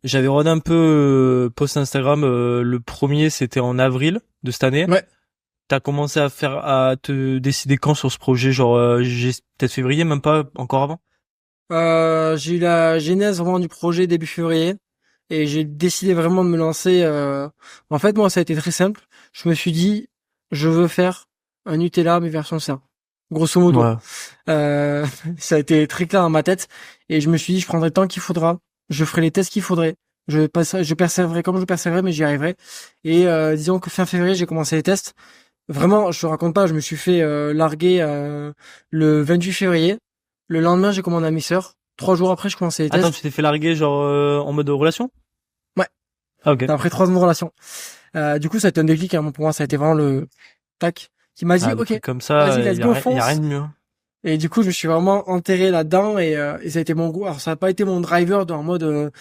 j'avais rodé un peu post Instagram. Le premier, c'était en avril de cette année. Ouais. T'as commencé à te décider quand sur ce projet, genre peut-être février, même pas encore avant. J'ai eu la genèse vraiment du projet début février et j'ai décidé vraiment de me lancer. En fait, moi, ça a été très simple. Je me suis dit, je veux faire un Nutella mais version sain, grosso modo. Ouais. Ça a été très clair dans ma tête et je me suis dit, je prendrai le temps qu'il faudra, je ferai les tests qu'il faudrait. Je persévérerai comme je persévérerai, mais j'y arriverai. Et disons que fin février, j'ai commencé les tests. Vraiment, je te raconte pas, je me suis fait larguer le 28 février. Le lendemain, j'ai commandé à mes sœurs. 3 jours après, je commençais les Attends, tests. tu t'es fait larguer genre en mode relation? Ouais, Ah ok. après 3 ans de relation. Du coup, ça a été un déclic, hein, pour moi, ça a été vraiment le tac qui m'a dit, Ah, des ok, trucs comme ça, vas-y, let's go, y a rien fonce. de mieux. Et du coup, je me suis vraiment enterré là-dedans et ça a été mon goût. Alors, ça a pas été mon driver en mode,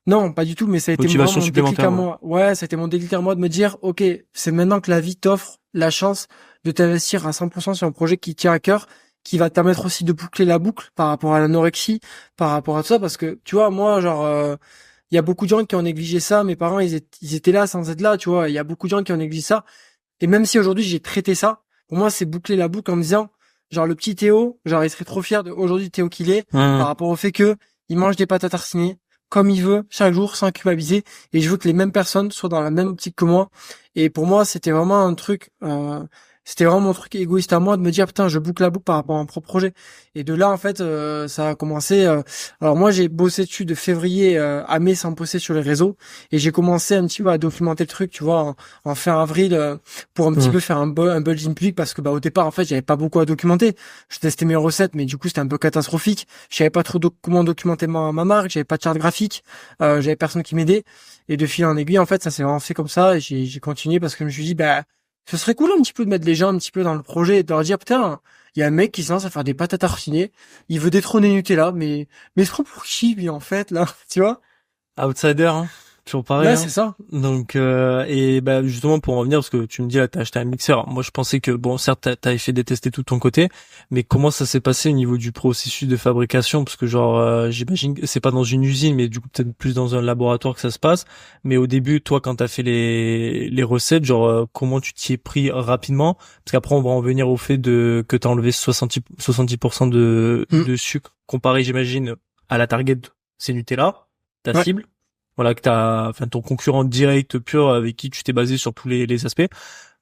non, pas du tout, mais ça a été vraiment Motivation mon déclic à supplémentaire, ouais. moi. Ouais, ça a été mon déclic à moi de me dire, ok, c'est maintenant que la vie t'offre la chance de t'investir à 100% sur un projet qui tient à cœur, qui va te permettre aussi de boucler la boucle par rapport à l'anorexie, par rapport à tout ça, parce que, tu vois, moi, genre, il y a beaucoup de gens qui ont négligé ça, mes parents, ils étaient là sans être là, tu vois, il y a beaucoup de gens qui ont négligé ça, et même si aujourd'hui j'ai traité ça, pour moi, c'est boucler la boucle en me disant, genre, le petit Théo, genre, il serait trop fier de aujourd'hui Théo qu'il est, par Hum. rapport au fait que il mange des pâtes à tartiner, comme il veut, chaque jour, sans culpabiliser, et je veux que les mêmes personnes soient dans la même optique que moi. Et pour moi, c'était vraiment un truc, c'était vraiment mon truc égoïste à moi de me dire, putain, je boucle la boucle par rapport à un propre projet. Et de là, en fait, ça a commencé. Alors moi, j'ai bossé dessus de février à mai sans poster sur les réseaux, et j'ai commencé un petit peu à documenter le truc, tu vois, en fin avril, pour un petit Hum. peu faire un bulletin public, parce que bah au départ, en fait, j'avais pas beaucoup à documenter. Je testais mes recettes, mais du coup, c'était un peu catastrophique. Je savais pas trop comment documenter ma marque, j'avais pas de charte graphique, j'avais personne qui m'aidait. Et de fil en aiguille, en fait, ça s'est vraiment fait comme ça. Et j'ai continué parce que je me suis dit, bah, ce serait cool un petit peu de mettre les gens un petit peu dans le projet et de leur dire, putain, il y a un mec qui se lance à faire des pâtes à tartiner. Il veut détrôner Nutella, mais il se prend pour qui, lui, en fait, là, tu vois? Outsider, hein. Toujours pareil, Ouais, hein. c'est ça. Donc et bah justement pour en revenir, parce que tu me dis là t'as acheté un mixeur. Moi je pensais que bon certes t'avais fait détester tout de ton côté, mais comment ça s'est passé au niveau du processus de fabrication? Parce que genre j'imagine que c'est pas dans une usine, mais du coup peut-être plus dans un laboratoire que ça se passe. Mais au début toi quand t'as fait les recettes, genre comment tu t'y es pris rapidement? Parce qu'après on va en venir au fait de que t'as enlevé 70% Hmm. de sucre comparé j'imagine à la target, c'est Nutella, ta Ouais. cible. Voilà, que enfin, ton concurrent direct pur avec qui tu t'es basé sur tous les aspects.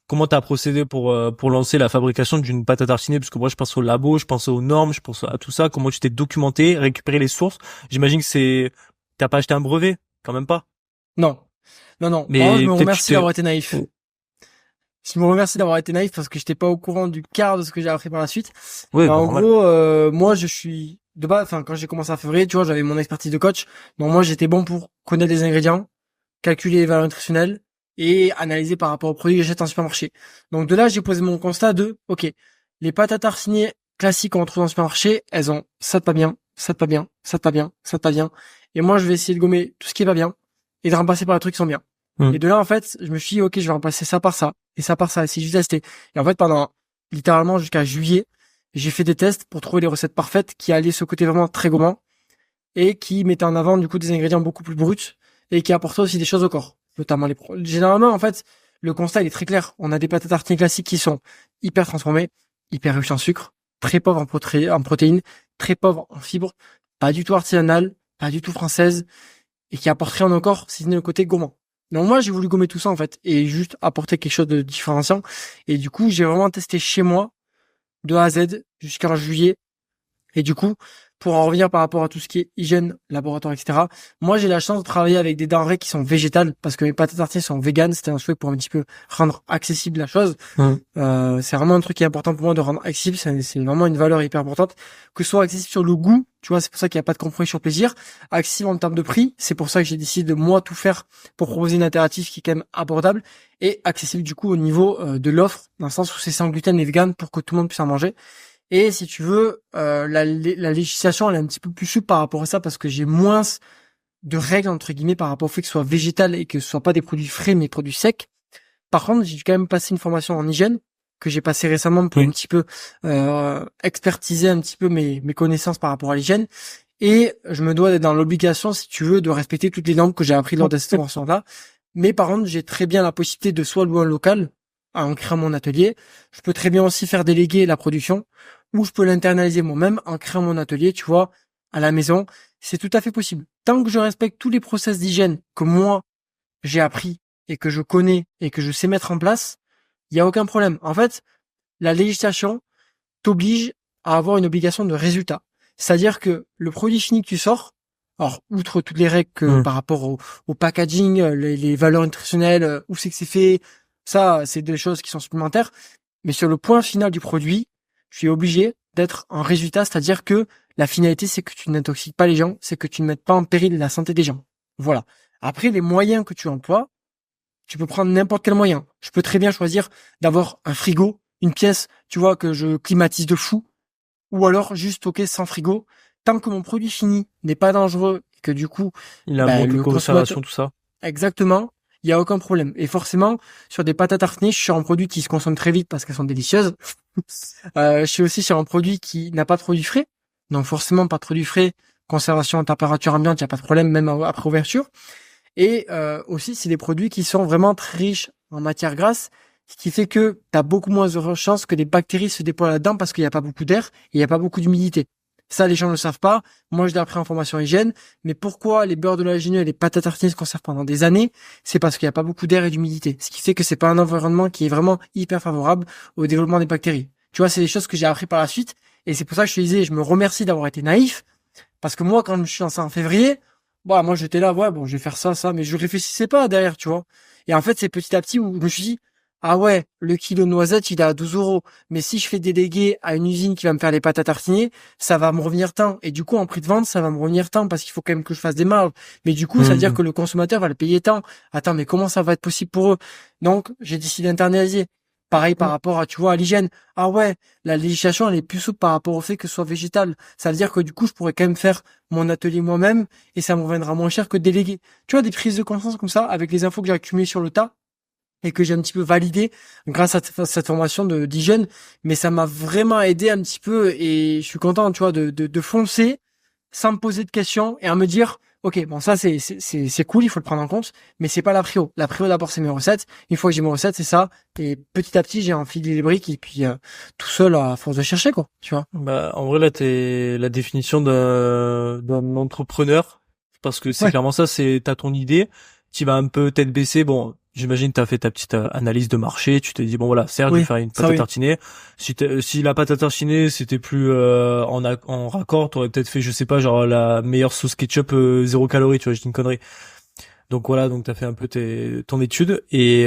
Comment t'as procédé pour lancer la fabrication d'une pâte à tartiner? Parce que moi, je pense au labo, je pense aux normes, je pense à tout ça. Comment tu t'es documenté, récupéré les sources? J'imagine que t'as pas acheté un brevet, quand même pas. Non. Non, non. Par contre, je Mais me peut-être tu remercie t'es, d'avoir été naïf. Je me remercie d'avoir été naïf parce que j'étais pas au courant du quart de ce que j'ai appris par la suite. ouais, Mais bah, en normal. gros, moi, je suis de base, enfin, quand j'ai commencé en février, tu vois, j'avais mon expertise de coach. Donc moi, j'étais bon pour connaître les ingrédients, calculer les valeurs nutritionnelles et analyser par rapport aux produits que j'achète en supermarché. Donc de là, j'ai posé mon constat de, ok, les pâtes à tartiner classiques qu'on retrouve dans le supermarché, elles ont ça de pas bien, ça de pas bien, ça de pas bien, ça de pas bien. Et moi, je vais essayer de gommer tout ce qui est pas bien et de remplacer par les trucs qui sont bien. Hmm. Et de là, en fait, je me suis dit, ok, je vais remplacer ça par ça et ça par ça. Et si je testé. Et en fait, pendant littéralement jusqu'à juillet, j'ai fait des tests pour trouver les recettes parfaites qui allaient ce côté vraiment très gourmand et qui mettaient en avant du coup des ingrédients beaucoup plus bruts et qui apportaient aussi des choses au corps, notamment généralement en fait le constat il est très clair. On a des pâtes à tartiner classiques qui sont hyper transformées, hyper riches en sucre, très pauvres en protéines, très pauvres en fibres, pas du tout artisanales, pas du tout françaises et qui apportent rien au corps si ce n'est le côté gourmand. Donc moi j'ai voulu gommer tout ça en fait et juste apporter quelque chose de différenciant et du coup j'ai vraiment testé chez moi de A à Z jusqu'en juillet et du coup, pour en revenir par rapport à tout ce qui est hygiène, laboratoire, etc., moi j'ai la chance de travailler avec des denrées qui sont végétales parce que mes pâtes à tartiner sont véganes. C'était un souhait pour un petit peu rendre accessible la chose. Hmm. C'est vraiment un truc qui est important pour moi de rendre accessible. C'est vraiment une valeur hyper importante. Que ce soit accessible sur le goût, tu vois, c'est pour ça qu'il n'y a pas de compromis sur plaisir. Accessible en termes de prix, c'est pour ça que j'ai décidé de moi tout faire pour proposer une alternative qui est quand même abordable et accessible du coup au niveau de l'offre, dans le sens où c'est sans gluten et vegan pour que tout le monde puisse en manger. Et si tu veux, la législation elle est un petit peu plus souple par rapport à ça parce que j'ai moins de règles entre guillemets par rapport au fait que ce soit végétal et que ce soit pas des produits frais mais des produits secs. Par contre, j'ai quand même passé une formation en hygiène que j'ai passé récemment pour un Oui. petit peu expertiser un petit peu mes connaissances par rapport à l'hygiène. et je me dois d'être dans l'obligation, si tu veux, de respecter toutes les normes que j'ai appris lors de cette formation-là. Mais par contre, j'ai très bien la possibilité de soit louer un local en créant mon atelier. Je peux très bien aussi faire déléguer la production ou je peux l'internaliser moi-même en créant mon atelier, tu vois, à la maison. C'est tout à fait possible. Tant que je respecte tous les process d'hygiène que moi, j'ai appris et que je connais et que je sais mettre en place, il y a aucun problème. En fait, la législation t'oblige à avoir une obligation de résultat. C'est-à-dire que le produit fini que tu sors, alors, outre toutes les règles que par rapport au packaging, les valeurs nutritionnelles, où c'est que c'est fait, ça, c'est des choses qui sont supplémentaires. Mais sur le point final du produit, tu es obligé d'être en résultat, c'est-à-dire que la finalité, c'est que tu n'intoxiques pas les gens, c'est que tu ne mettes pas en péril la santé des gens. Voilà. Après, les moyens que tu emploies, tu peux prendre n'importe quel moyen. Je peux très bien choisir d'avoir un frigo, une pièce, tu vois, que je climatise de fou, ou alors juste stocker sans frigo. Tant que mon produit fini n'est pas dangereux et que du coup, Il a un bon taux de le consommateur, conservation, tout ça. exactement, il y a aucun problème. Et forcément, sur des pâtes à tartiner, je suis sur un produit qui se consomme très vite parce qu'elles sont délicieuses. Je suis aussi sur un produit qui n'a pas de produit frais. Donc forcément, pas de produit frais, conservation en température ambiante, il n'y a pas de problème, même après ouverture. Et aussi, c'est des produits qui sont vraiment très riches en matière grasse, ce qui fait que tu as beaucoup moins de chances que des bactéries se déploient là-dedans parce qu'il n'y a pas beaucoup d'air et il n'y a pas beaucoup d'humidité. Ça, les gens ne le savent pas. Moi, je l'ai appris en formation hygiène. Mais pourquoi les beurres de l'oléagineux et les pâtes à tartiner se conservent pendant des années? C'est parce qu'il n'y a pas beaucoup d'air et d'humidité. Ce qui fait que c'est pas un environnement qui est vraiment hyper favorable au développement des bactéries. Tu vois, c'est des choses que j'ai appris par la suite. Et c'est pour ça que je te disais, je me remercie d'avoir été naïf. Parce que moi, quand je me suis lancé en février, bon, moi, j'étais là, ouais, bon, je vais faire ça, mais je réfléchissais pas derrière, tu vois. Et en fait, c'est petit à petit où je me suis dit, ah ouais, le kilo de noisettes, il est à 12 €. Mais si je fais déléguer à une usine qui va me faire les pâtes à tartiner, ça va me revenir tant. Et du coup, en prix de vente, ça va me revenir tant parce qu'il faut quand même que je fasse des marges. Mais du coup, ça veut dire que le consommateur va le payer tant. Attends, mais comment ça va être possible pour eux? Donc, j'ai décidé d'internaliser. Pareil par rapport à, tu vois, à l'hygiène. Ah ouais, la législation, elle est plus souple par rapport au fait que ce soit végétal. Ça veut dire que du coup, je pourrais quand même faire mon atelier moi-même et ça me reviendra moins cher que de déléguer. Tu vois, des prises de conscience comme ça, avec les infos que j'ai accumulées sur le tas et que j'ai un petit peu validé grâce à cette formation d'hygiène. Mais ça m'a vraiment aidé un petit peu et je suis content, tu vois, de foncer sans me poser de questions et à me dire, ok, bon, ça, c'est cool, il faut le prendre en compte, mais c'est pas la prio. La prio, d'abord, c'est mes recettes. Une fois que j'ai mes recettes, c'est ça. Et petit à petit, j'ai enfilé les briques et puis, tout seul, à force de chercher, quoi, tu vois. Bah, en vrai, là, t'es la définition d'un entrepreneur. Parce que c'est Ouais. clairement ça, t'as ton idée, tu vas un peu tête baissée. Bon, j'imagine t'as fait ta petite analyse de marché, tu t'es dit, bon voilà, certes, je vais Oui, faire une ça pâte à oui. tartiner. Si la pâte à tartiner, c'était plus, en raccord, t'aurais peut-être fait, je sais pas, genre, la meilleure sauce ketchup, 0 calorie, tu vois, je dis une connerie. Donc voilà, donc t'as fait un peu ton étude et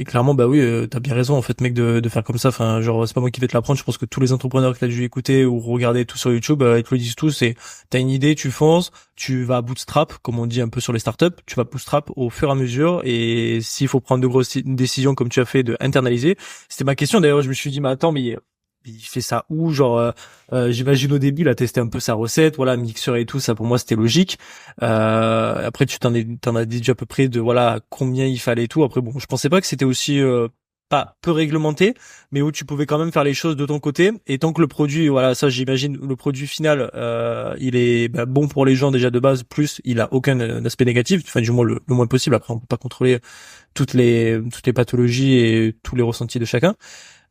clairement bah oui, t'as bien raison en fait mec de faire comme ça. Enfin genre c'est pas moi qui vais te l'apprendre. Je pense que tous les entrepreneurs que t'as dû écouter ou regarder tout sur YouTube, ils te le disent tous. C'est t'as une idée, tu fonces, tu vas bootstrap comme on dit un peu sur les startups. Tu vas bootstrap au fur et à mesure et s'il faut prendre de grosses décisions comme tu as fait de internaliser. C'était ma question d'ailleurs. Je me suis dit mais attends mais il fait ça où genre j'imagine au début il a testé un peu sa recette, voilà mixeur et tout ça pour moi c'était logique. Après tu t'en as dit déjà à peu près de voilà combien il fallait et tout. Après bon je pensais pas que c'était aussi pas peu réglementé mais où tu pouvais quand même faire les choses de ton côté et tant que le produit voilà ça j'imagine le produit final il est bon pour les gens déjà de base plus il a aucun aspect négatif enfin du moins le moins possible. Après on peut pas contrôler toutes les pathologies et tous les ressentis de chacun.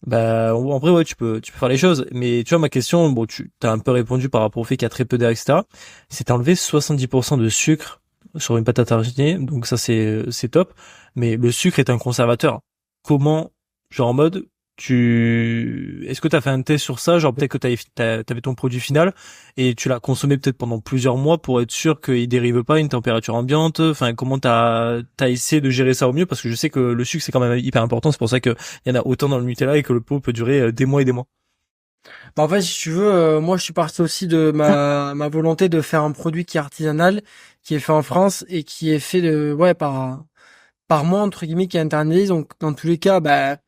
Bah, en vrai, ouais, tu peux faire les choses. Mais tu vois, ma question, bon, tu t'as un peu répondu par rapport au fait qu'il y a très peu d'air, etc. C'est enlevé 70% de sucre sur une pâte à tartiner. Donc ça, c'est top. Mais le sucre est un conservateur. Comment, genre en mode, est-ce que t'as fait un test sur ça? Genre peut-être que t'avais ton produit final et tu l'as consommé peut-être pendant plusieurs mois pour être sûr qu'il dérive pas à une température ambiante. Enfin, comment t'as essayé de gérer ça au mieux? Parce que je sais que le sucre c'est quand même hyper important. C'est pour ça que il y en a autant dans le Nutella et que le pot peut durer des mois et des mois. Bah, en fait, si tu veux, moi, je suis parti aussi de ma volonté de faire un produit qui est artisanal, qui est fait en France et qui est fait ouais, par moi, entre guillemets, qui internalise. Donc, dans tous les cas, bah,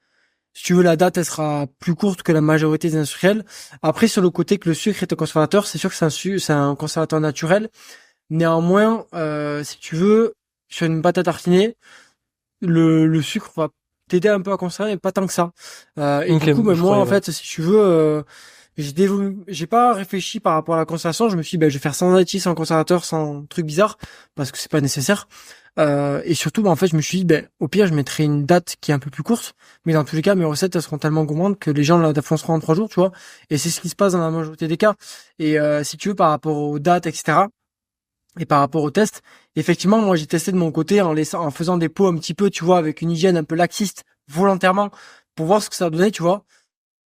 si tu veux, la date, elle sera plus courte que la majorité des industriels. Après, sur le côté que le sucre est un conservateur, c'est sûr que c'est un conservateur naturel. Néanmoins, si tu veux, sur une pâte à tartiner, le sucre va t'aider un peu à conserver, mais pas tant que ça. Et Ok, du coup, ben, je moi, croyais, en ouais. fait, si tu veux, J'ai pas réfléchi par rapport à la conservation. Je me suis dit, je vais faire sans additifs, sans conservateur, sans truc bizarre, parce que c'est pas nécessaire. Et surtout, en fait, je me suis dit, au pire, je mettrai une date qui est un peu plus courte, mais dans tous les cas, mes recettes, elles seront tellement gourmandes que les gens la défonceront en 3 jours, tu vois. Et c'est ce qui se passe dans la majorité des cas. Et si tu veux, par rapport aux dates, etc., et par rapport aux tests, effectivement, moi, j'ai testé de mon côté en faisant des pots un petit peu, tu vois, avec une hygiène un peu laxiste, volontairement, pour voir ce que ça donnait, tu vois.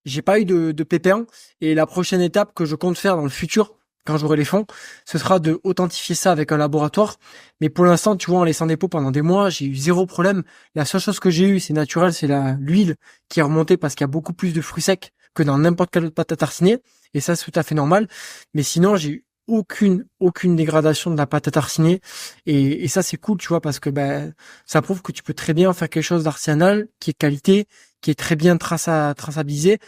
J'ai pas eu de pépin, et la prochaine étape que je compte faire dans le futur, quand j'aurai les fonds, ce sera de authentifier ça avec un laboratoire. Mais pour l'instant, tu vois, en laissant des pots pendant des mois, j'ai eu zéro problème. La seule chose que j'ai eu, c'est naturel, c'est l'huile qui est remontée parce qu'il y a beaucoup plus de fruits secs que dans n'importe quelle autre pâte à tartiner. Et ça, c'est tout à fait normal. Mais sinon, j'ai eu aucune dégradation de la pâte à tartiner. Et ça, c'est cool, tu vois, parce que, ça prouve que tu peux très bien faire quelque chose d'artisanal, qui est de qualité, qui est très bien traçabilisé,